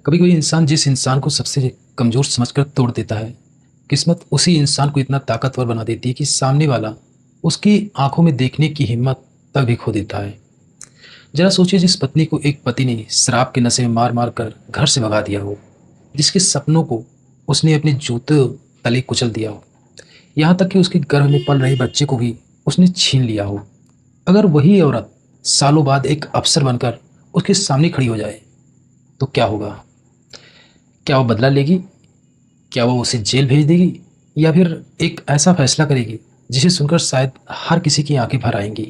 कभी कोई इंसान जिस इंसान को सबसे कमज़ोर समझकर तोड़ देता है, किस्मत उसी इंसान को इतना ताकतवर बना देती है कि सामने वाला उसकी आंखों में देखने की हिम्मत तक भी खो देता है। जरा सोचिए, जिस पत्नी को एक पति ने शराब के नशे में मार मार कर घर से भगा दिया हो, जिसके सपनों को उसने अपने जूते तले कुचल दिया हो, यहाँ तक कि उसके गर्भ में पल रहे बच्चे को भी उसने छीन लिया हो। अगर वही औरत सालों बाद एक अफसर बनकर उसके सामने खड़ी हो जाए, तो क्या होगा? क्या वो बदला लेगी? क्या वो उसे जेल भेज देगी, या फिर एक ऐसा फैसला करेगी जिसे सुनकर शायद हर किसी की आंखें भर आएंगी?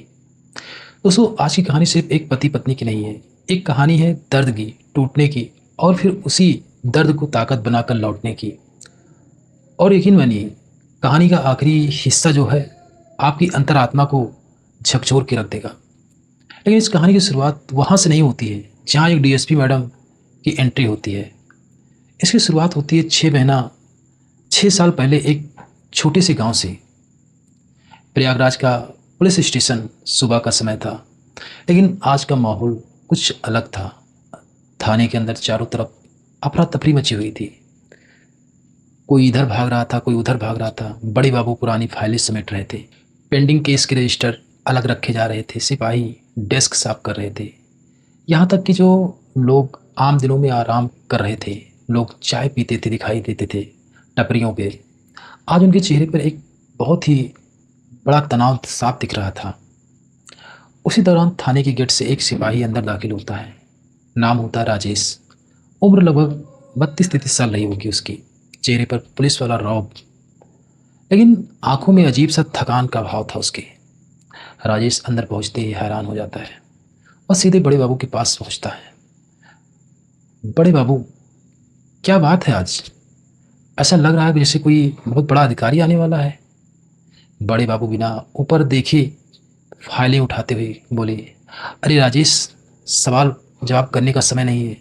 दोस्तों, आज की कहानी सिर्फ एक पति पत्नी की नहीं है। एक कहानी है दर्द की, टूटने की, और फिर उसी दर्द को ताकत बनाकर लौटने की। और यकीन मानिए, कहानी का आखिरी हिस्सा जो है, आपकी अंतरात्मा को झकझोर के रख देगा। लेकिन इस कहानी की शुरुआत वहाँ से नहीं होती है जहाँ एक डीएसपी मैडम की एंट्री होती है। इसकी शुरुआत होती है 6 साल पहले एक छोटे से गांव से। प्रयागराज का पुलिस स्टेशन। सुबह का समय था, लेकिन आज का माहौल कुछ अलग था। थाने के अंदर चारों तरफ अफरा तफरी मची हुई थी। कोई इधर भाग रहा था, कोई उधर भाग रहा था। बड़े बाबू पुरानी फाइलें समेट रहे थे। पेंडिंग केस के रजिस्टर अलग रखे जा रहे थे। सिपाही डेस्क साफ कर रहे थे। यहाँ तक कि जो लोग आम दिनों में आराम कर रहे थे, लोग चाय पीते थे, दिखाई देते थे टपरियों पे, आज उनके चेहरे पर एक बहुत ही बड़ा तनाव साफ दिख रहा था। उसी दौरान थाने के गेट से एक सिपाही अंदर दाखिल होता है। नाम होता है राजेश। उम्र लगभग 32-33 साल रही होगी उसकी। चेहरे पर पुलिस वाला रौब, लेकिन आंखों में अजीब सा थकान का भाव था उसके। राजेश अंदर पहुंचते ही हैरान हो जाता है और सीधे बड़े बाबू के पास पहुंचता है। बड़े बाबू, क्या बात है आज? ऐसा लग रहा है कि जैसे कोई बहुत बड़ा अधिकारी आने वाला है। बड़े बाबू बिना ऊपर देखे फाइलें उठाते हुए बोले, अरे राजेश, सवाल जवाब करने का समय नहीं है,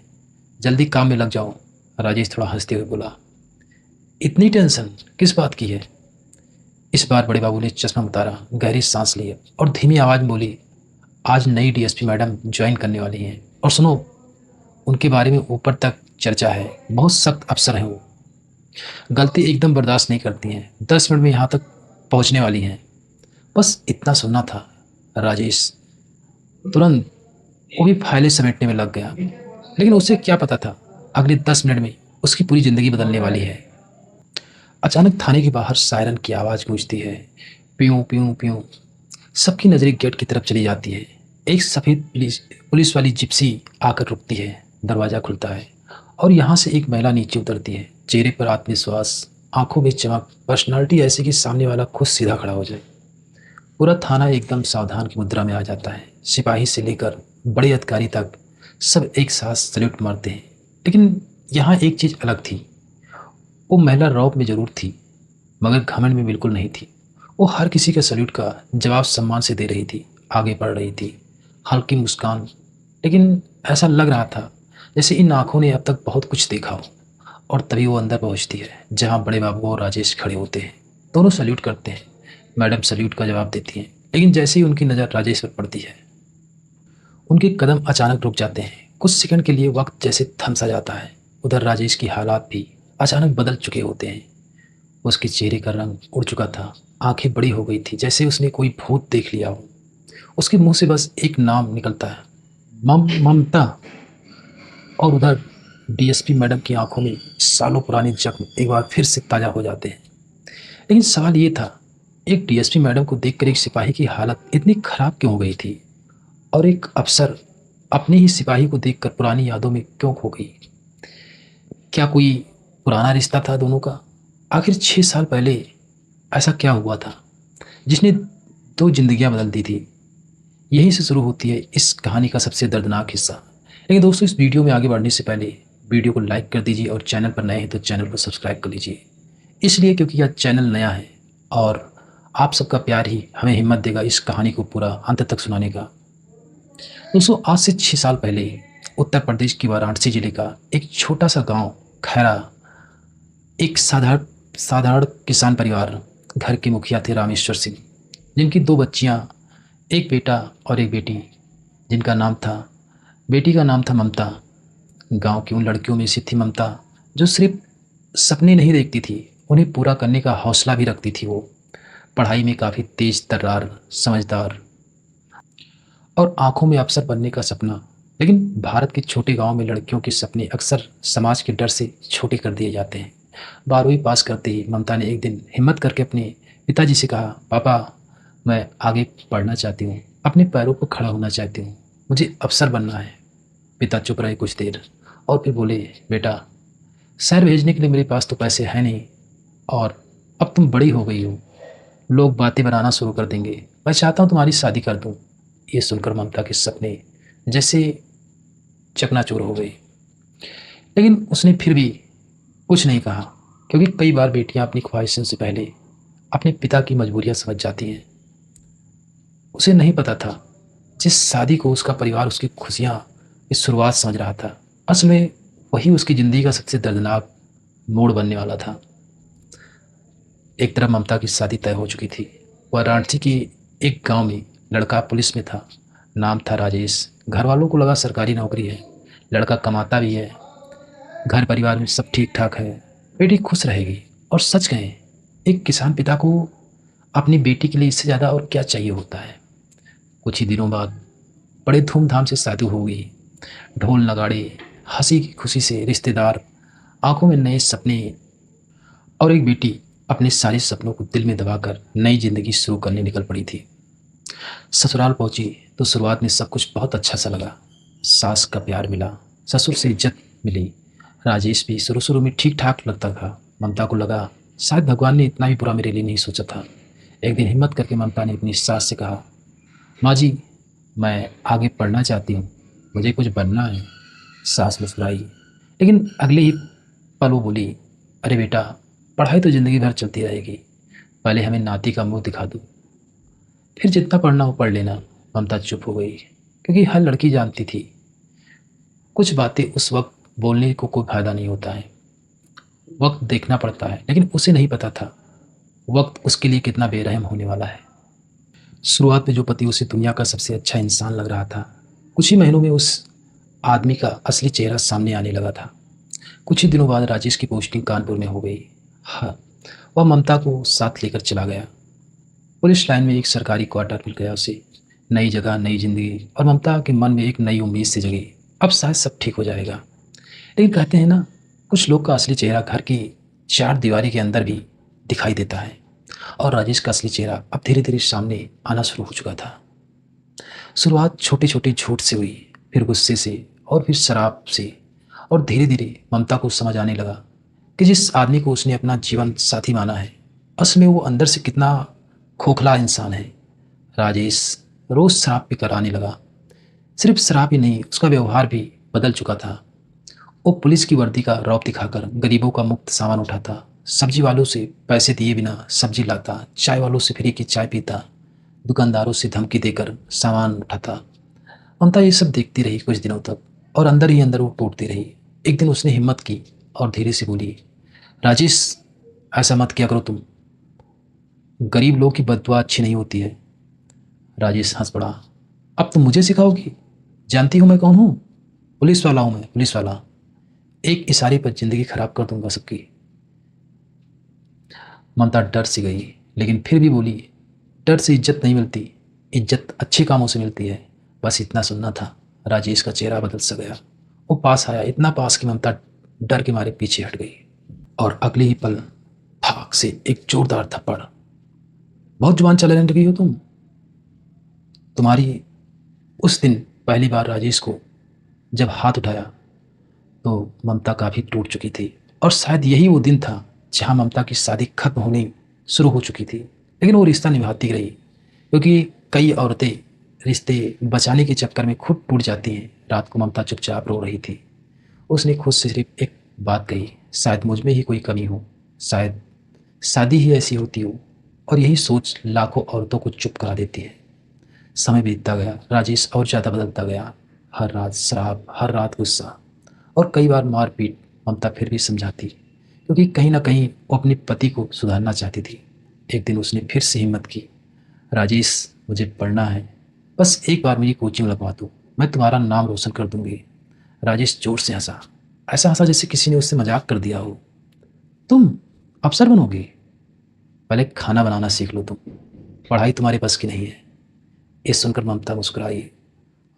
जल्दी काम में लग जाओ। राजेश थोड़ा हंसते हुए बोला, इतनी टेंशन किस बात की है? इस बार बड़े बाबू ने चश्मा उतारा, गहरी सांस ली और धीमी आवाज़ में बोली, आज नई डीएसपी मैडम ज्वाइन करने वाली हैं, और सुनो, उनके बारे में ऊपर तक चर्चा है। बहुत सख्त अफसर हैं वो, गलती एकदम बर्दाश्त नहीं करती हैं। 10 मिनट में यहाँ तक पहुँचने वाली हैं। बस इतना सुनना था। राजेश तुरंत वो भी फाइलें समेटने में लग गया, लेकिन उसे क्या पता था अगले 10 मिनट में उसकी पूरी ज़िंदगी बदलने वाली है। अचानक थाने के बाहर सायरन की आवाज़ गूंजती है। प्यूं प्यूं प्यूं। सबकी नज़रें गेट की तरफ चली जाती है। एक सफ़ेद पुलिस वाली जिप्सी आकर रुकती है। दरवाज़ा खुलता है और यहाँ से एक महिला नीचे उतरती है। चेहरे पर आत्मविश्वास, आंखों में चमक, पर्सनालिटी ऐसी कि सामने वाला खुद सीधा खड़ा हो जाए। पूरा थाना एकदम सावधान की मुद्रा में आ जाता है। सिपाही से लेकर बड़े अधिकारी तक सब एक साथ सल्यूट मारते हैं। लेकिन यहाँ एक चीज़ अलग थी। वो महिला रौब में ज़रूर थी, मगर घमंड में बिल्कुल नहीं थी। वो हर किसी के सल्यूट का जवाब सम्मान से दे रही थी, आगे बढ़ रही थी, हल्की मुस्कान। लेकिन ऐसा लग रहा था जैसे इन आँखों ने अब तक बहुत कुछ देखा हो। और तभी वो अंदर पहुँचती है, जहाँ बड़े बाबू और राजेश खड़े होते हैं। दोनों सल्यूट करते हैं। मैडम सल्यूट का जवाब देती हैं, लेकिन जैसे ही उनकी नज़र राजेश पर पड़ती है, उनके कदम अचानक रुक जाते हैं। कुछ सेकंड के लिए वक्त जैसे थम सा जाता है। उधर राजेश की हालात भी अचानक बदल चुके होते हैं। उसके चेहरे का रंग उड़ चुका था, आंखें बड़ी हो गई थी, जैसे उसने कोई भूत देख लिया हो। उसके मुंह से बस एक नाम निकलता है, ममता। और उधर डीएसपी मैडम की आंखों में सालों पुराने जख्म एक बार फिर से ताज़ा हो जाते हैं। लेकिन सवाल ये था, एक डीएसपी मैडम को देखकर एक सिपाही की हालत इतनी खराब क्यों हो गई थी, और एक अफसर अपने ही सिपाही को देखकर पुरानी यादों में क्यों खो गई? क्या कोई पुराना रिश्ता था दोनों का? आखिर 6 साल पहले ऐसा क्या हुआ था जिसने दो जिंदगियां बदल दी थी? यहीं से शुरू होती है इस कहानी का सबसे दर्दनाक हिस्सा। लेकिन दोस्तों, इस वीडियो में आगे बढ़ने से पहले वीडियो को लाइक कर दीजिए, और चैनल पर नए हैं तो चैनल को सब्सक्राइब कर लीजिए। इसलिए क्योंकि यह चैनल नया है, और आप सबका प्यार ही हमें हिम्मत देगा इस कहानी को पूरा अंत तक सुनाने का। दोस्तों, आज से 6 साल पहले उत्तर प्रदेश की वाराणसी जिले का एक छोटा सा गांव खैरा, एक साधारण साधारण किसान परिवार। घर के मुखिया थे रामेश्वर सिंह, जिनकी दो बच्चियां, एक बेटा और एक बेटी, जिनका नाम था बेटी का नाम था ममता, गांव की उन लड़कियों में से थी ममता, जो सिर्फ सपने नहीं देखती थी, उन्हें पूरा करने का हौसला भी रखती थी। वो पढ़ाई में काफ़ी तेज तर्रार, समझदार और आंखों में अफसर बनने का सपना। लेकिन भारत के छोटे गांव में लड़कियों के सपने अक्सर समाज के डर से छोटे कर दिए जाते हैं। 12वीं पास करते ही ममता ने एक दिन हिम्मत करके अपने पिताजी से कहा, पापा, मैं आगे पढ़ना चाहती हूँ, अपने पैरों पर खड़ा होना चाहती हूँ, मुझे अफसर बनना है। पिता चुप रहे कुछ देर और फिर बोले, बेटा, शहर भेजने के लिए मेरे पास तो पैसे हैं नहीं, और अब तुम बड़ी हो गई हो, लोग बातें बनाना शुरू कर देंगे, मैं चाहता हूँ तुम्हारी शादी कर दूँ। ये सुनकर ममता के सपने जैसे चकनाचूर हो गए। लेकिन उसने फिर भी कुछ नहीं कहा, क्योंकि कई बार बेटियां अपनी ख्वाहिशों से पहले अपने पिता की मजबूरियां समझ जाती हैं। उसे नहीं पता था जिस शादी को उसका परिवार उसकी खुशियां की शुरुआत समझ रहा था, असल में वही उसकी ज़िंदगी का सबसे दर्दनाक मोड़ बनने वाला था। एक तरफ ममता की शादी तय हो चुकी थी। वह रांची की एक गांव में लड़का पुलिस में था। नाम था राजेश। घर वालों को लगा सरकारी नौकरी है, लड़का कमाता भी है, घर परिवार में सब ठीक ठाक है, बेटी खुश रहेगी। और सच कहें, एक किसान पिता को अपनी बेटी के लिए इससे ज़्यादा और क्या चाहिए होता है। कुछ ही दिनों बाद बड़े धूमधाम से शादी हो गई। ढोल नगाड़े, हंसी की खुशी से रिश्तेदार, आंखों में नए सपने, और एक बेटी अपने सारे सपनों को दिल में दबाकर नई जिंदगी शुरू करने निकल पड़ी थी। ससुराल पहुंची तो शुरुआत में सब कुछ बहुत अच्छा सा लगा। सास का प्यार मिला, ससुर से इज्जत मिली। राजेश भी शुरू शुरू में ठीक ठाक लगता था। ममता को लगा शायद भगवान ने इतना भी बुरा मेरे लिए नहीं सोचा था। एक दिन हिम्मत करके ममता ने अपनी सास से कहा, माँ जी, मैं आगे पढ़ना चाहती हूँ, मुझे कुछ बनना है। सास मुस्कुराई, लेकिन अगले ही पल वो बोली, अरे बेटा, पढ़ाई तो ज़िंदगी भर चलती रहेगी, पहले हमें नाती का मुंह दिखा दो, फिर जितना पढ़ना हो पढ़ लेना। ममता चुप हो गई, क्योंकि हर लड़की जानती थी कुछ बातें उस वक्त बोलने को कोई फायदा नहीं होता है, वक्त देखना पड़ता है। लेकिन उसे नहीं पता था वक्त उसके लिए कितना बेरहम होने वाला है। शुरुआत में जो पति उसे दुनिया का सबसे अच्छा इंसान लग रहा था, कुछ ही महीनों में उस आदमी का असली चेहरा सामने आने लगा था। कुछ ही दिनों बाद राजेश की पोस्टिंग कानपुर में हो गई। हाँ, वह ममता को साथ लेकर चला गया। पुलिस लाइन में एक सरकारी क्वार्टर मिल गया उसे। नई जगह, नई जिंदगी, और ममता के मन में एक नई उम्मीद से जगी, अब शायद सब ठीक हो जाएगा। लेकिन कहते हैं ना, कुछ लोग का असली चेहरा घर की चार दीवारी के अंदर भी दिखाई देता है। और राजेश का असली चेहरा अब धीरे धीरे सामने आना शुरू हो चुका था। शुरुआत छोटे छोटे झूठ से हुई, फिर गुस्से से, और फिर शराब से, और धीरे धीरे ममता को समझ आने लगा कि जिस आदमी को उसने अपना जीवन साथी माना है, असल में वो अंदर से कितना खोखला इंसान है। राजेश रोज शराब पीकर आने लगा। सिर्फ शराब ही नहीं, उसका व्यवहार भी बदल चुका था। वो पुलिस की वर्दी का रौब दिखाकर गरीबों का मुफ्त सामान उठाता, सब्जी वालों से पैसे दिए बिना सब्जी लाता, चाय वालों से फ्री की चाय पीता, दुकानदारों से धमकी देकर सामान उठाता। ममता ये सब देखती रही कुछ दिनों तक, और अंदर ही अंदर वो टूटती रही। एक दिन उसने हिम्मत की और धीरे से बोली, राजेश, ऐसा मत किया करो तुम, गरीब लोग की बददुआ अच्छी नहीं होती है। राजेश हंस पड़ा, अब तुम मुझे सिखाओगी? जानती हो मैं कौन हूँ? पुलिस वाला हूँ मैं, पुलिस वाला। एक इशारे पर जिंदगी खराब कर दूंगा सबकी। ममता डर सी गई, लेकिन फिर भी बोली, डर से इज्जत नहीं मिलती, इज्जत अच्छे कामों से मिलती है। बस इतना सुनना था। राजेश का चेहरा बदल सा गया। वो पास आया, इतना पास कि ममता डर के मारे पीछे हट गई, और अगले ही पल थाक से एक जोरदार थप्पड़। बहुत जुबान चलाने लगी हो तुम। तुम्हारी उस दिन पहली बार राजेश को जब हाथ उठाया तो ममता काफ़ी टूट चुकी थी, और शायद यही वो दिन था जहाँ ममता की शादी खत्म होनी शुरू हो चुकी थी। लेकिन वो रिश्ता निभाती रही, क्योंकि कई औरतें रिश्ते बचाने के चक्कर में खुद टूट जाती हैं। रात को ममता चुपचाप रो रही थी। उसने खुद से सिर्फ एक बात कही, शायद मुझ में ही कोई कमी हो, शायद शादी ही ऐसी होती हो। और यही सोच लाखों औरतों को चुप करा देती है। समय बीतता गया, राजेश और ज़्यादा बदलता गया। हर रात शराब, हर रात गुस्सा, और कई बार मारपीट। ममता फिर भी समझाती, क्योंकि कहीं ना कहीं वो अपने पति को सुधारना चाहती थी। एक दिन उसने फिर से हिम्मत की, राजेश, मुझे पढ़ना है, बस एक बार मेरी कोचिंग लगवा दो, मैं तुम्हारा नाम रोशन कर दूंगी। राजेश जोर से हंसा, ऐसा हंसा जैसे किसी ने उससे मजाक कर दिया हो। तुम अफसर बनोगे? पहले खाना बनाना सीख लो तुम, पढ़ाई तुम्हारे बस की नहीं है। ये सुनकर ममता मुस्कुराई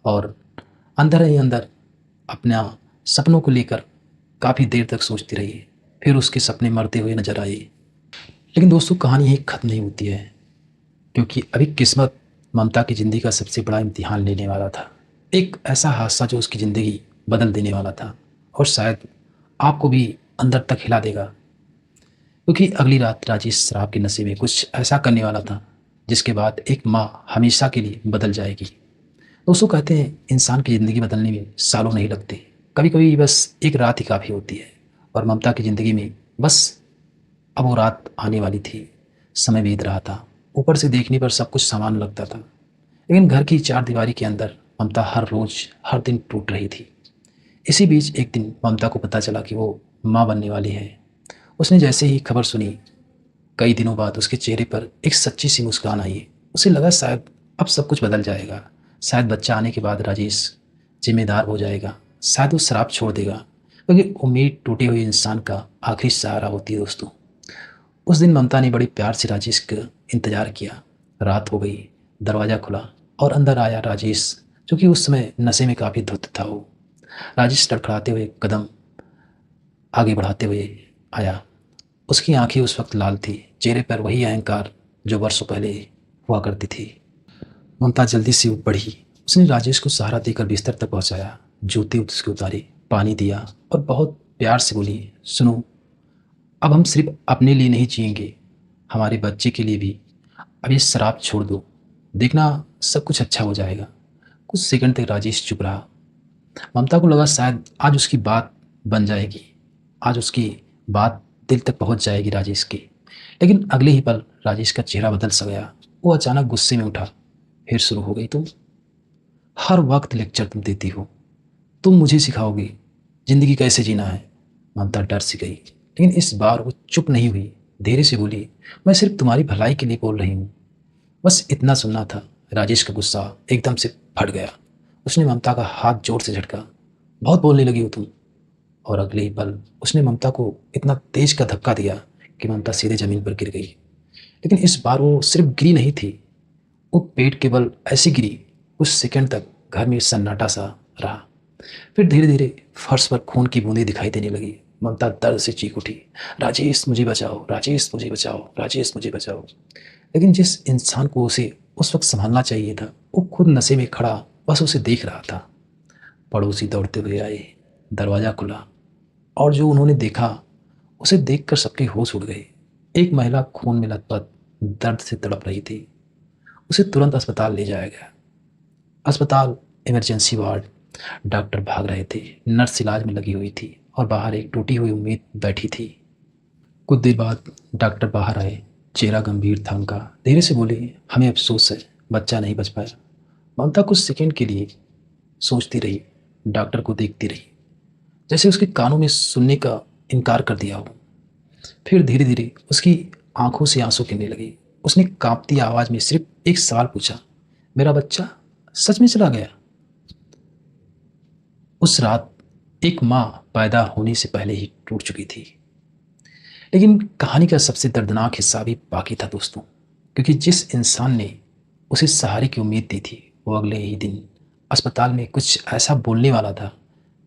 और अंदर ही अंदर अपना सपनों को लेकर काफ़ी देर तक सोचती रही। फिर उसके सपने मरते हुए नजर आए। लेकिन दोस्तों, कहानी यहीं ख़त्म नहीं होती है, क्योंकि अभी किस्मत ममता की ज़िंदगी का सबसे बड़ा इम्तिहान लेने वाला था। एक ऐसा हादसा जो उसकी ज़िंदगी बदल देने वाला था और शायद आपको भी अंदर तक हिला देगा। क्योंकि अगली रात राजेश शराब के नशे में कुछ ऐसा करने वाला था जिसके बाद एक माँ हमेशा के लिए बदल जाएगी। दोस्तों, कहते हैं इंसान की ज़िंदगी बदलने में सालों नहीं लगते, कभी कभी बस एक रात ही काफ़ी होती है। और ममता की ज़िंदगी में बस अब वो रात आने वाली थी। समय बीत रहा था। ऊपर से देखने पर सब कुछ समान लगता था, लेकिन घर की चार दीवारी के अंदर ममता हर रोज़ हर दिन टूट रही थी। इसी बीच एक दिन ममता को पता चला कि वो माँ बनने वाली है। उसने जैसे ही खबर सुनी, कई दिनों बाद उसके चेहरे पर एक सच्ची सी मुस्कान आई। उसे लगा शायद अब सब कुछ बदल जाएगा। शायद बच्चा आने के बाद राजेश जिम्मेदार हो जाएगा। शायद वो शराब छोड़ देगा, क्योंकि उम्मीद टूटे हुए इंसान का आखिरी सहारा होती है दोस्तों। उस दिन ममता ने बड़ी प्यार से राजेश का इंतजार किया। रात हो गई, दरवाज़ा खुला और अंदर आया राजेश, जो कि उस समय नशे में काफ़ी धुत था। वो राजेश लड़खड़ाते हुए कदम आगे बढ़ाते हुए आया। उसकी आंखें उस वक्त लाल थी, चेहरे पर वही अहंकार जो वर्षों पहले हुआ करती थी। ममता जल्दी से उठ बढ़ी। उसने राजेश को सहारा देकर बिस्तर तक पहुंचाया, जूते उसके उतारे, पानी दिया और बहुत प्यार से बोली, सुनो, अब हम सिर्फ अपने लिए नहीं जिएंगे, हमारे बच्चे के लिए भी। अब ये शराब छोड़ दो, देखना सब कुछ अच्छा हो जाएगा। कुछ सेकंड तक राजेश चुप रहा। ममता को लगा शायद आज उसकी बात बन जाएगी, आज उसकी बात दिल तक पहुंच जाएगी राजेश की। लेकिन अगले ही पल राजेश का चेहरा बदल सा गया। वो अचानक गुस्से में उठा, फिर शुरू हो गई तुम? हर वक्त लेक्चर तुम देती हो, तुम मुझे सिखाओगी जिंदगी कैसे जीना है। ममता डर सी गई, लेकिन इस बार वो चुप नहीं हुई। धीरे से बोली, मैं सिर्फ तुम्हारी भलाई के लिए बोल रही हूँ, बस इतना सुनना था। राजेश का गुस्सा एकदम से फट गया। उसने ममता का हाथ जोर से झटका, बहुत बोलने लगी हो तुम। और अगले ही पल उसने ममता को इतना तेज का धक्का दिया कि ममता सीधे जमीन पर गिर गई। लेकिन इस बार वो सिर्फ गिरी नहीं थी, वो पेट के बल ऐसी गिरी। कुछ सेकंड तक घर में सन्नाटा सा रहा। फिर धीरे धीरे फर्श पर खून की बूंदें दिखाई देने लगी। ममता दर्द से चीख उठी, राजेश मुझे बचाओ, राजेश मुझे बचाओ, राजेश मुझे बचाओ। लेकिन जिस इंसान को उसे उस वक्त संभालना चाहिए था, वो खुद नशे में खड़ा बस उसे देख रहा था। पड़ोसी दौड़ते हुए आए, दरवाज़ा खुला और जो उन्होंने देखा उसे देखकर सबके होश उड़ गए। एक महिला खून में लथपथ दर्द से तड़प रही थी। उसे तुरंत अस्पताल ले जाया गया। अस्पताल इमरजेंसी वार्ड। डॉक्टर भाग रहे थे, नर्स इलाज में लगी हुई थी और बाहर एक टूटी हुई उम्मीद बैठी थी। कुछ देर बाद डॉक्टर बाहर आए, चेहरा गंभीर था उनका। धीरे से बोले, हमें अफसोस है, बच्चा नहीं बच पाया। ममता कुछ सेकंड के लिए सोचती रही, डॉक्टर को देखती रही, जैसे उसके कानों में सुनने का इनकार कर दिया हो। फिर धीरे धीरे उसकी आंखों से आंसू गिरने लगे। उसने कांपती आवाज में सिर्फ एक सवाल पूछा, मेरा बच्चा सच में चला गया? उस रात एक माँ पैदा होने से पहले ही टूट चुकी थी। लेकिन कहानी का सबसे दर्दनाक हिस्सा भी बाकी था दोस्तों, क्योंकि जिस इंसान ने उसे सहारे की उम्मीद दी थी, वो अगले ही दिन अस्पताल में कुछ ऐसा बोलने वाला था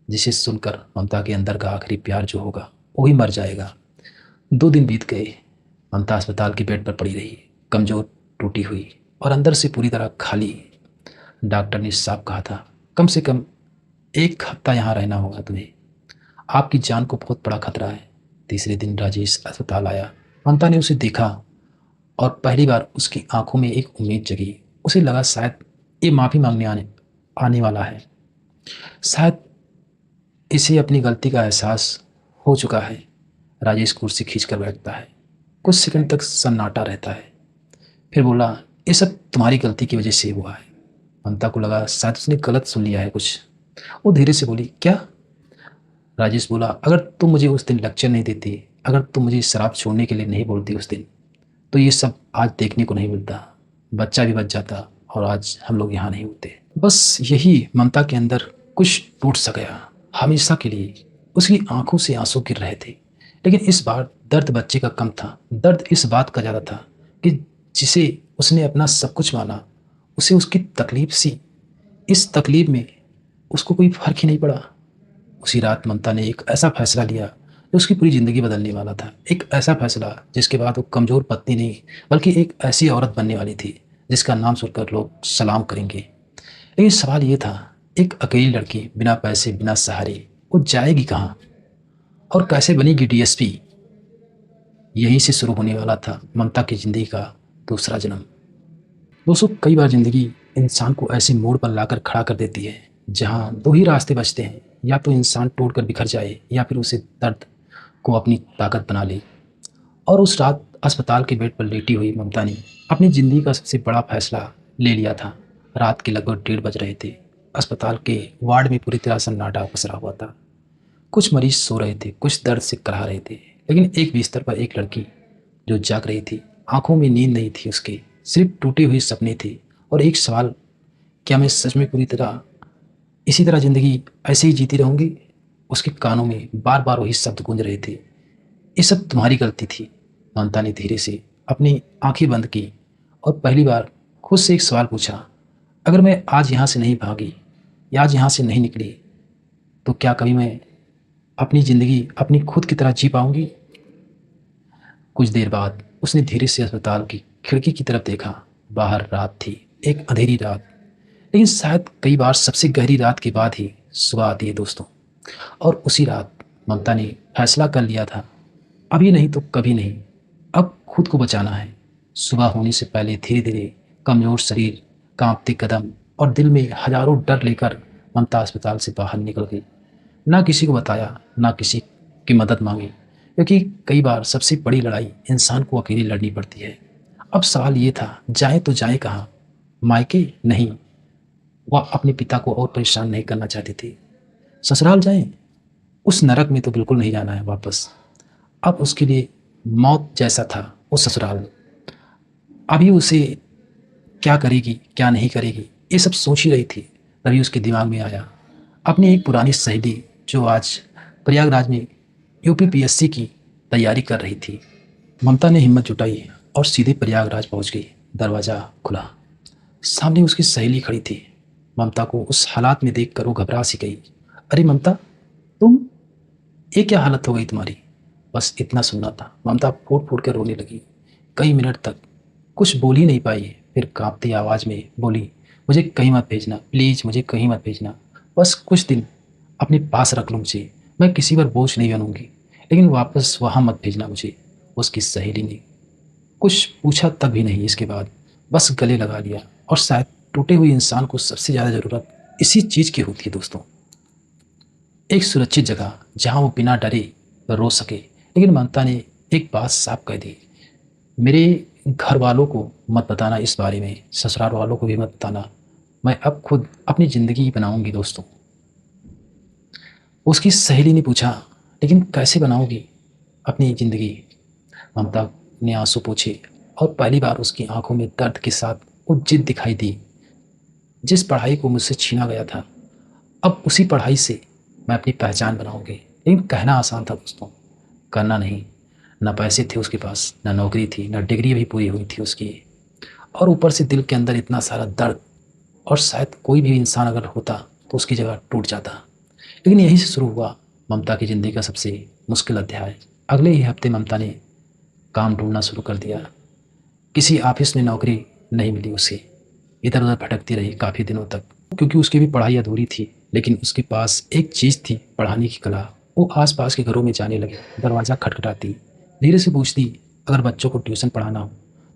जिसे सुनकर ममता के अंदर का आखिरी प्यार जो होगा वो ही मर जाएगा। 2 दिन बीत गए। ममता अस्पताल के बेड पर पड़ी रही, कमज़ोर, टूटी हुई और अंदर से पूरी तरह खाली। डॉक्टर ने साफ कहा था, कम से कम 1 हफ्ता यहाँ रहना होगा तुम्हें, आपकी जान को बहुत बड़ा खतरा है। तीसरे दिन राजेश अस्पताल आया। ममता ने उसे देखा और पहली बार उसकी आंखों में एक उम्मीद जगी। उसे लगा शायद ये माफ़ी मांगने आने वाला है, शायद इसे अपनी गलती का एहसास हो चुका है। राजेश कुर्सी खींच कर बैठता है। कुछ सेकंड तक सन्नाटा रहता है, फिर बोला, ये सब तुम्हारी गलती की वजह से हुआ है। ममता को लगा शायद उसने गलत सुन लिया है कुछ। वो धीरे से बोली, क्या? राजेश बोला, अगर तुम मुझे उस दिन लेक्चर नहीं देती, अगर तुम मुझे शराब छोड़ने के लिए नहीं बोलती उस दिन, तो ये सब आज देखने को नहीं मिलता, बच्चा भी बच जाता और आज हम लोग यहाँ नहीं होते। बस यही ममता के अंदर कुछ टूट सा गया। हमेशा के लिए उसकी आंखों से आंसू गिर रहे थे। लेकिन इस बार दर्द बच्चे का कम था, दर्द इस बात का ज़्यादा था कि जिसे उसने अपना सब कुछ माना, उसे उसकी तकलीफ सी, इस तकलीफ में उसको कोई फ़र्क ही नहीं पड़ा। उसी रात ममता ने एक ऐसा फ़ैसला लिया जो उसकी पूरी ज़िंदगी बदलने वाला था। एक ऐसा फ़ैसला जिसके बाद वो कमज़ोर पत्नी नहीं, बल्कि एक ऐसी औरत बनने वाली थी जिसका नाम सुनकर लोग सलाम करेंगे। लेकिन सवाल ये था, एक अकेली लड़की बिना पैसे, बिना सहारे, वो जाएगी कहाँ और कैसे बनेगी डीएसपी? यहीं से शुरू होने वाला था ममता की ज़िंदगी का दूसरा जन्म। दोस्तों, कई बार ज़िंदगी इंसान को ऐसे मोड़ पर लाकर खड़ा कर देती है जहाँ दो ही रास्ते बचते हैं, या तो इंसान टूटकर बिखर जाए या फिर उसे दर्द को अपनी ताकत बना ले। और उस रात अस्पताल के बेड पर लेटी हुई ममता ने अपनी ज़िंदगी का सबसे बड़ा फैसला ले लिया था। रात के लगभग 1:30 बज रहे थे। अस्पताल के वार्ड में पूरी तरह सन्नाटा पसरा हुआ था। कुछ मरीज सो रहे थे, कुछ दर्द से कराह रहे थे, लेकिन एक बिस्तर पर एक लड़की जो जाग रही थी। आंखों में नींद नहीं थी उसके, सिर्फ टूटे हुए सपने थे और एक सवाल, क्या मैं सच में पूरी तरह इसी तरह ज़िंदगी ऐसे ही जीती रहूंगी? उसके कानों में बार बार वही शब्द गूंज रहे थे, ये सब तुम्हारी गलती थी। ममता ने धीरे से अपनी आंखें बंद की और पहली बार खुद से एक सवाल पूछा, अगर मैं आज यहाँ से नहीं भागी या आज यहाँ से नहीं निकली, तो क्या कभी मैं अपनी ज़िंदगी अपनी खुद की तरह जी पाऊंगी? कुछ देर बाद उसने धीरे से अस्पताल की खिड़की की तरफ देखा। बाहर रात थी, एक अंधेरी रात, लेकिन शायद कई बार सबसे गहरी रात के बाद ही सुबह आती है दोस्तों। और उसी रात ममता ने फैसला कर लिया था, अभी नहीं तो कभी नहीं, अब खुद को बचाना है। सुबह होने से पहले धीरे धीरे कमज़ोर शरीर, कांपते कदम और दिल में हजारों डर लेकर ममता अस्पताल से बाहर निकल गई। ना किसी को बताया, ना किसी की मदद मांगी, क्योंकि कई बार सबसे बड़ी लड़ाई इंसान को अकेली लड़नी पड़ती है। अब सवाल ये था, जाए तो जाए कहाँ? मायके नहीं, वह अपने पिता को और परेशान नहीं करना चाहती थी। ससुराल जाएं, उस नरक में तो बिल्कुल नहीं जाना है वापस। अब उसके लिए मौत जैसा था वो ससुराल। अभी उसे क्या करेगी, क्या नहीं करेगी, ये सब सोच ही रही थी। तभी उसके दिमाग में आया अपनी एक पुरानी सहेली जो आज प्रयागराज में यूपीपीएससी की तैयारी कर रही थी। ममता ने हिम्मत जुटाई और सीधे प्रयागराज पहुंच गई। दरवाज़ा खुला, सामने उसकी सहेली खड़ी थी। ममता को उस हालात में देखकर वो घबरा सी गई। अरे ममता, तुम, ये क्या हालत हो गई तुम्हारी? बस इतना सुनना था। ममता फूट फूट कर रोने लगी। कई मिनट तक कुछ बोल ही नहीं पाई। फिर कांपती आवाज़ में बोली, मुझे कहीं मत भेजना, प्लीज़ मुझे कहीं मत भेजना। बस कुछ दिन अपने पास रख लो मुझे, मैं किसी पर बोझ नहीं बनूंगी, लेकिन वापस वहाँ मत भेजना मुझे। उसकी सहेली ने कुछ पूछा तक भी नहीं। इसके बाद बस गले लगा लिया। और शायद टूटे हुए इंसान को सबसे ज़्यादा ज़रूरत इसी चीज़ की होती है दोस्तों, एक सुरक्षित जगह जहाँ वो बिना डरे रो सके। लेकिन ममता ने एक बात साफ कह दी, मेरे घर वालों को मत बताना इस बारे में, ससुराल वालों को भी मत बताना, मैं अब खुद अपनी ज़िंदगी बनाऊंगी दोस्तों। उसकी सहेली ने पूछा, लेकिन कैसे बनाओगी अपनी ज़िंदगी? ममता ने आंसू पोंछे और पहली बार उसकी आंखों में दर्द के साथ वो जिद दिखाई दी। जिस पढ़ाई को मुझसे छीना गया था, अब उसी पढ़ाई से मैं अपनी पहचान बनाऊंगी। लेकिन कहना आसान था दोस्तों, करना नहीं। ना पैसे थे उसके पास, ना नौकरी थी, ना डिग्री भी पूरी हुई थी उसकी, और ऊपर से दिल के अंदर इतना सारा दर्द। और शायद कोई भी इंसान अगर होता तो उसकी जगह टूट जाता। लेकिन यहीं से शुरू हुआ ममता की ज़िंदगी का सबसे मुश्किल अध्याय। अगले ही हफ्ते ममता ने काम ढूंढना शुरू कर दिया। किसी ऑफिस में नौकरी नहीं मिली उसे। इधर उधर भटकती रही काफ़ी दिनों तक, क्योंकि उसकी भी पढ़ाई अधूरी थी। लेकिन उसके पास एक चीज़ थी, पढ़ाने की कला। वो आसपास के घरों में जाने लगी, दरवाज़ा खटखटाती, धीरे से पूछती, अगर बच्चों को ट्यूशन पढ़ाना हो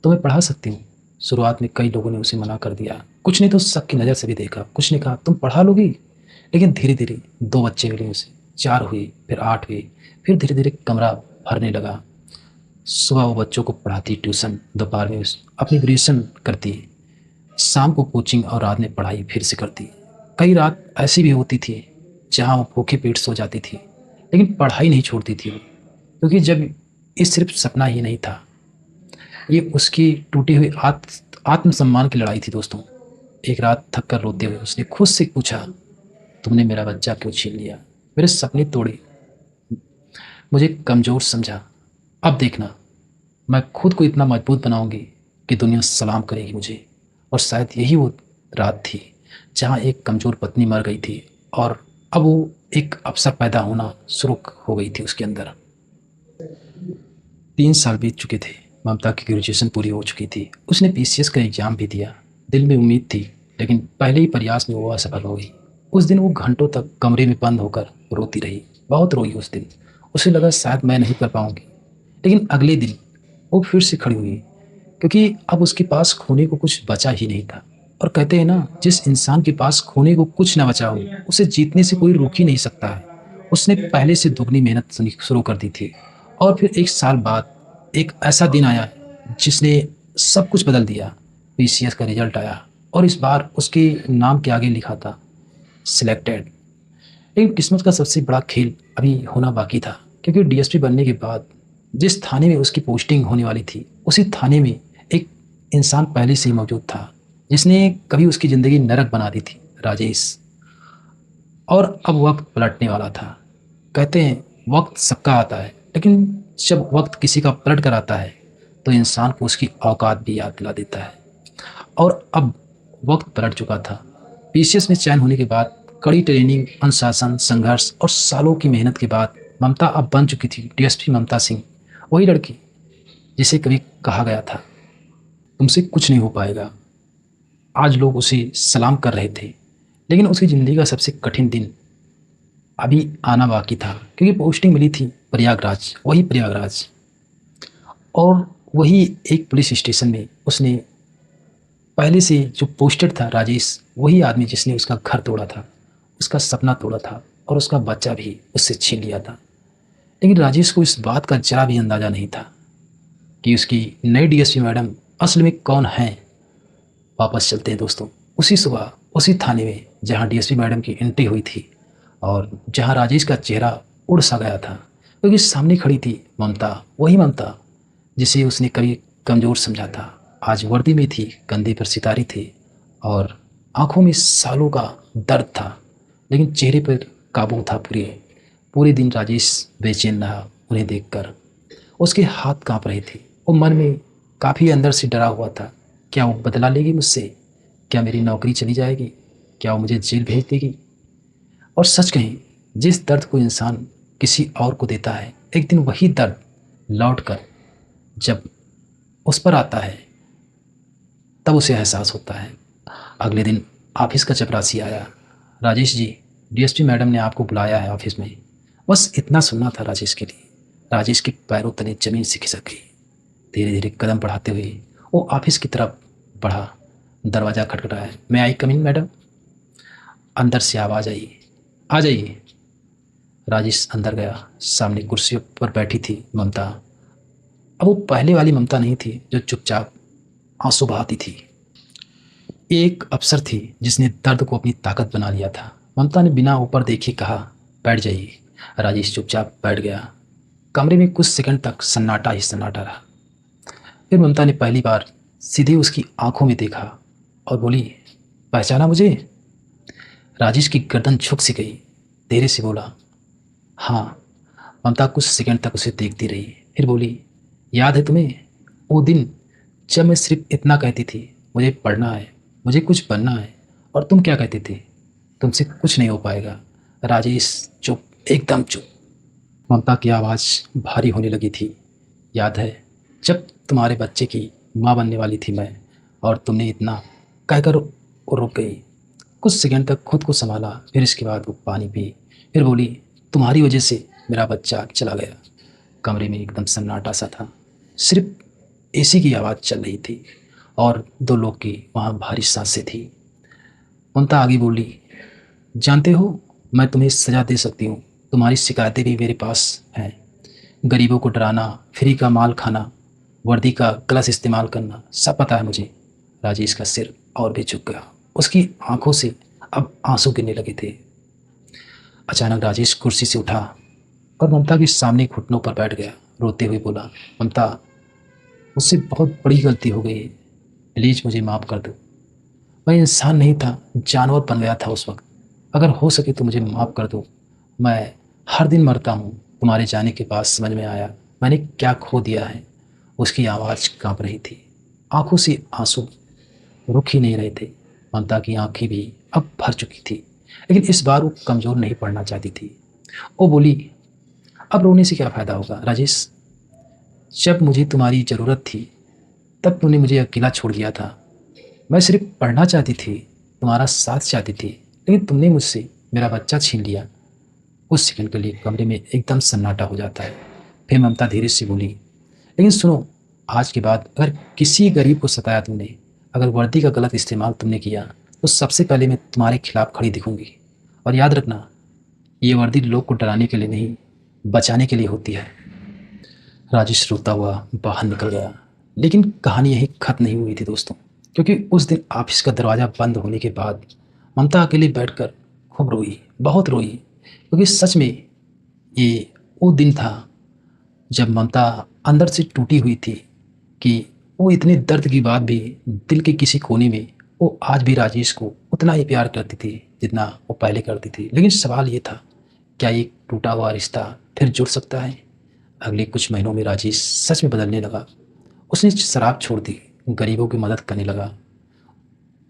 तो मैं पढ़ा सकती हूँ। शुरुआत में कई लोगों ने उसे मना कर दिया, कुछ ने तो सबकी नज़र से भी देखा। कुछ ने कहा, तुम पढ़ा लोगी? लेकिन धीरे धीरे 2 बच्चे मिले उसे, 4 हुए, फिर 8 हुए, फिर धीरे धीरे कमरा भरने लगा। सुबह वो बच्चों को पढ़ाती ट्यूशन, दोपहर में अपनी ग्रेजुएशन करती, शाम को कोचिंग और रात में पढ़ाई फिर से करती। कई रात ऐसी भी होती थी जहाँ वो भूखे पेट सो जाती थी, लेकिन पढ़ाई नहीं छोड़ती थी वो, क्योंकि जब ये सिर्फ सपना ही नहीं था, ये उसकी टूटी हुई आत्मसम्मान की लड़ाई थी दोस्तों। एक रात थक कर रोते हुए उसने खुद से पूछा, तुमने मेरा बच्चा क्यों छीन लिया? मेरे सपने तोड़े, मुझे कमज़ोर समझा। अब देखना, मैं खुद को इतना मजबूत बनाऊंगी कि दुनिया सलाम करेगी मुझे। और शायद यही वो रात थी जहाँ एक कमज़ोर पत्नी मर गई थी और अब वो एक अवसर पैदा होना शुरू हो गई थी उसके अंदर। 3 साल बीत चुके थे। ममता की ग्रेजुएशन पूरी हो चुकी थी। उसने पीसीएस का एग्ज़ाम भी दिया। दिल में उम्मीद थी, लेकिन पहले ही प्रयास में वो असफल हो गई। उस दिन वो घंटों तक कमरे में बंद होकर रोती रही। बहुत रोई उस दिन। उसे लगा शायद मैं नहीं कर पाऊंगी। लेकिन अगले दिन वो फिर से खड़ी हुई, क्योंकि अब उसके पास खोने को कुछ बचा ही नहीं था। और कहते हैं ना, जिस इंसान के पास खोने को कुछ ना बचा हो, उसे जीतने से कोई रोक ही नहीं सकता है। उसने पहले से दुगनी मेहनत शुरू कर दी थी। और फिर 1 साल बाद एक ऐसा दिन आया जिसने सब कुछ बदल दिया। पीसीएस का रिजल्ट आया और इस बार उसके नाम के आगे लिखा था सिलेक्टेड। लेकिन किस्मत का सबसे बड़ा खेल अभी होना बाकी था, क्योंकि डीएसपी बनने के बाद जिस थाने में उसकी पोस्टिंग होने वाली थी, उसी थाने में एक इंसान पहले से ही मौजूद था जिसने कभी उसकी ज़िंदगी नरक बना दी थी, राजेश। और अब वक्त पलटने वाला था। कहते हैं वक्त सबका आता है, लेकिन जब वक्त किसी का पलट कर आता है तो इंसान को उसकी औकात भी याद दिला देता है। और अब वक्त पलट चुका था। पीसीएस में चयन होने के बाद कड़ी ट्रेनिंग, अनुशासन, संघर्ष और सालों की मेहनत के बाद ममता अब बन चुकी थी डीएसपी ममता सिंह। वही लड़की जिसे कभी कहा गया था तुमसे कुछ नहीं हो पाएगा। आज लोग उसे सलाम कर रहे थे, लेकिन उसकी ज़िंदगी का सबसे कठिन दिन अभी आना बाकी था, क्योंकि पोस्टिंग मिली थी प्रयागराज, वही प्रयागराज। और वही एक पुलिस स्टेशन में उसने पहले से जो पोस्टेड था राजेश, वही आदमी जिसने उसका घर तोड़ा था, उसका सपना तोड़ा था और उसका बच्चा भी उससे छीन लिया था। लेकिन राजेश को इस बात का जरा भी अंदाज़ा नहीं था कि उसकी नई डीएसपी मैडम असल में कौन है। वापस चलते हैं दोस्तों, उसी सुबह उसी थाने में जहाँ डीएसपी मैडम की एंट्री हुई थी और जहाँ राजेश का चेहरा उड़ सा गया था, क्योंकि सामने खड़ी थी ममता, वही ममता जिसे उसने कभी कमज़ोर समझा था। आज वर्दी में थी, कंधे पर सितारे थे और आंखों में सालों का दर्द था, लेकिन चेहरे पर काबू था। पूरे पूरे दिन राजेश बेचैन रहा उन्हें देखकर। उसके हाथ कांप रहे थे। वो मन में काफ़ी अंदर से डरा हुआ था। क्या वो बदला लेगी मुझसे? क्या मेरी नौकरी चली जाएगी? क्या वो मुझे जेल भेज देगी? और सच कहें, जिस दर्द को इंसान किसी और को देता है, एक दिन वही दर्द लौट कर जब उस पर आता है तब उसे एहसास होता है। अगले दिन ऑफिस का चपरासी आया। राजेश जी, डीएसपी मैडम ने आपको बुलाया है ऑफिस में। बस इतना सुनना था राजेश के लिए। राजेश के पैरों तले जमीन से खिसक गई। धीरे धीरे कदम बढ़ाते हुए वो ऑफिस की तरफ बढ़ा। दरवाज़ा खटखटाया। मैं आई कम इन मैडम? अंदर से आवाज़ आई, आ जाइए। राजेश अंदर गया। सामने कुर्सी पर बैठी थी ममता। अब वो पहले वाली ममता नहीं थी जो चुपचाप आंसू बहाती थी। ये एक अफसर थी जिसने दर्द को अपनी ताकत बना लिया था। ममता ने बिना ऊपर देखे कहा, बैठ जाइए। राजेश चुपचाप बैठ गया। कमरे में कुछ सेकंड तक सन्नाटा ही सन्नाटा रहा। फिर ममता ने पहली बार सीधे उसकी आंखों में देखा और बोली, पहचाना मुझे? राजेश की गर्दन झुक सी गई। धीरे से बोला, हाँ। ममता कुछ सेकंड तक उसे देखती रही, फिर बोली, याद है तुम्हें वो दिन जब मैं सिर्फ इतना कहती थी, मुझे पढ़ना है, मुझे कुछ बनना है, और तुम क्या कहते थे? तुमसे कुछ नहीं हो पाएगा। राजेश चुप, एकदम चुप। ममता की आवाज़ भारी होने लगी थी। याद है जब तुम्हारे बच्चे की माँ बनने वाली थी मैं, और तुमने इतना कहकर वो रुक गई। कुछ सेकंड तक खुद को संभाला, फिर इसके बाद वो पानी पी। फिर बोली, तुम्हारी वजह से मेरा बच्चा चला गया। कमरे में एकदम सन्नाटा सा था। सिर्फ एसी की आवाज़ चल रही थी और दो लोग की वहाँ भारी सांसें थी। ममता आगे बोली, जानते हो, मैं तुम्हें सज़ा दे सकती हूँ। तुम्हारी शिकायतें भी मेरे पास हैं। गरीबों को डराना, फ्री का माल खाना, वर्दी का गलत इस्तेमाल करना, सब पता है मुझे। राजेश का सिर और भी झुक गया। उसकी आंखों से अब आंसू गिरने लगे थे। अचानक राजेश कुर्सी से उठा और ममता के सामने घुटनों पर बैठ गया। रोते हुए बोला, ममता, मुझसे बहुत बड़ी गलती हो गई है। प्लीज़ मुझे माफ़ कर दो। मैं इंसान नहीं था, जानवर बन गया था उस वक्त। अगर हो सके तो मुझे माफ़ कर दो। मैं हर दिन मरता हूँ, तुम्हारे जाने के बाद समझ में आया मैंने क्या खो दिया है। उसकी आवाज़ काँप रही थी, आँखों से आंसू रुक ही नहीं रहे थे। ममता की आंखें भी अब भर चुकी थी, लेकिन इस बार वो कमज़ोर नहीं पड़ना चाहती थी। वो बोली, अब रोने से क्या फ़ायदा होगा राजेश। जब मुझे तुम्हारी ज़रूरत थी तब तुमने मुझे अकेला छोड़ दिया था। मैं सिर्फ पढ़ना चाहती थी, तुम्हारा साथ चाहती थी, लेकिन तुमने मुझसे मेरा बच्चा छीन लिया। उस सेकंड के लिए कमरे में एकदम सन्नाटा हो जाता है। फिर ममता धीरे से बोली, लेकिन सुनो, आज के बाद अगर किसी गरीब को सताया तुमने, अगर वर्दी का गलत इस्तेमाल तुमने किया, तो सबसे पहले मैं तुम्हारे खिलाफ खड़ी दिखूंगी। और याद रखना, ये वर्दी लोग को डराने के लिए नहीं, बचाने के लिए होती है। राजेश रोता हुआ बाहर निकल गया, लेकिन कहानी यहीं खत्म नहीं हुई थी दोस्तों, क्योंकि उस दिन ऑफिस का दरवाज़ा बंद होने के बाद ममता अकेले बैठकर खूब रोई, बहुत रोई, क्योंकि सच में ये वो दिन था जब ममता अंदर से टूटी हुई थी कि वो इतने दर्द की बाद भी दिल के किसी कोने में वो आज भी राजेश को उतना ही प्यार करती थी जितना वो पहले करती थी। लेकिन सवाल ये था, क्या ये टूटा हुआ रिश्ता फिर जुड़ सकता है? अगले कुछ महीनों में राजेश सच में बदलने लगा। उसने शराब छोड़ दी, गरीबों की मदद करने लगा,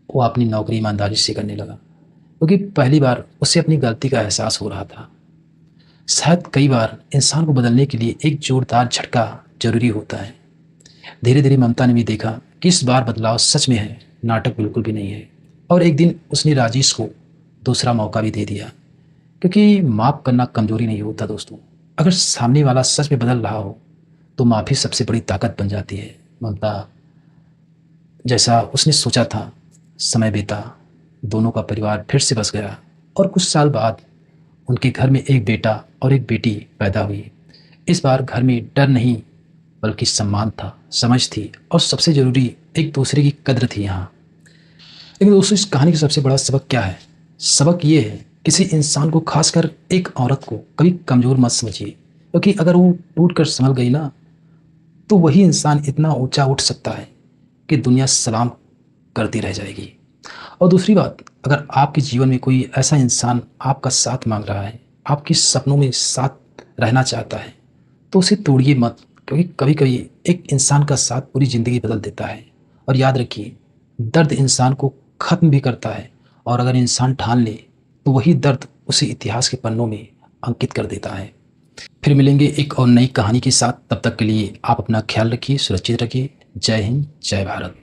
वो अपनी नौकरी ईमानदारी से करने लगा, क्योंकि पहली बार उसे अपनी गलती का एहसास हो रहा था। शायद कई बार इंसान को बदलने के लिए एक जोरदार झटका जरूरी होता है। धीरे धीरे ममता ने भी देखा कि इस बार बदलाव सच में है, नाटक बिल्कुल भी नहीं है। और एक दिन उसने राजेश को दूसरा मौका भी दे दिया, क्योंकि माफ़ करना कमजोरी नहीं होता दोस्तों। अगर सामने वाला सच में बदल रहा हो तो माफ़ी सबसे बड़ी ताकत बन जाती है। ममता जैसा उसने सोचा था, समय बीता, दोनों का परिवार फिर से बस गया और कुछ साल बाद उनके घर में एक बेटा और एक बेटी पैदा हुई। इस बार घर में डर नहीं बल्कि सम्मान था, समझ थी और सबसे ज़रूरी एक दूसरे की कद्र थी यहाँ। लेकिन दोस्तों, इस कहानी का सबसे बड़ा सबक क्या है? सबक ये है, किसी इंसान को, खासकर एक औरत को, कभी कमज़ोर मत समझिए, क्योंकि अगर वो टूट कर संभल गई ना, तो वही इंसान इतना ऊंचा उठ सकता है कि दुनिया सलाम करती रह जाएगी। और दूसरी बात, अगर आपके जीवन में कोई ऐसा इंसान आपका साथ मांग रहा है, आपके सपनों में साथ रहना चाहता है, तो उसे तोड़िए मत, क्योंकि कभी कभी एक इंसान का साथ पूरी ज़िंदगी बदल देता है। और याद रखिए, दर्द इंसान को ख़त्म भी करता है, और अगर इंसान ठान ले तो वही दर्द उसे इतिहास के पन्नों में अंकित कर देता है। फिर मिलेंगे एक और नई कहानी के साथ। तब तक के लिए आप अपना ख्याल रखिए, सुरक्षित रखिए। जय हिंद, जय भारत।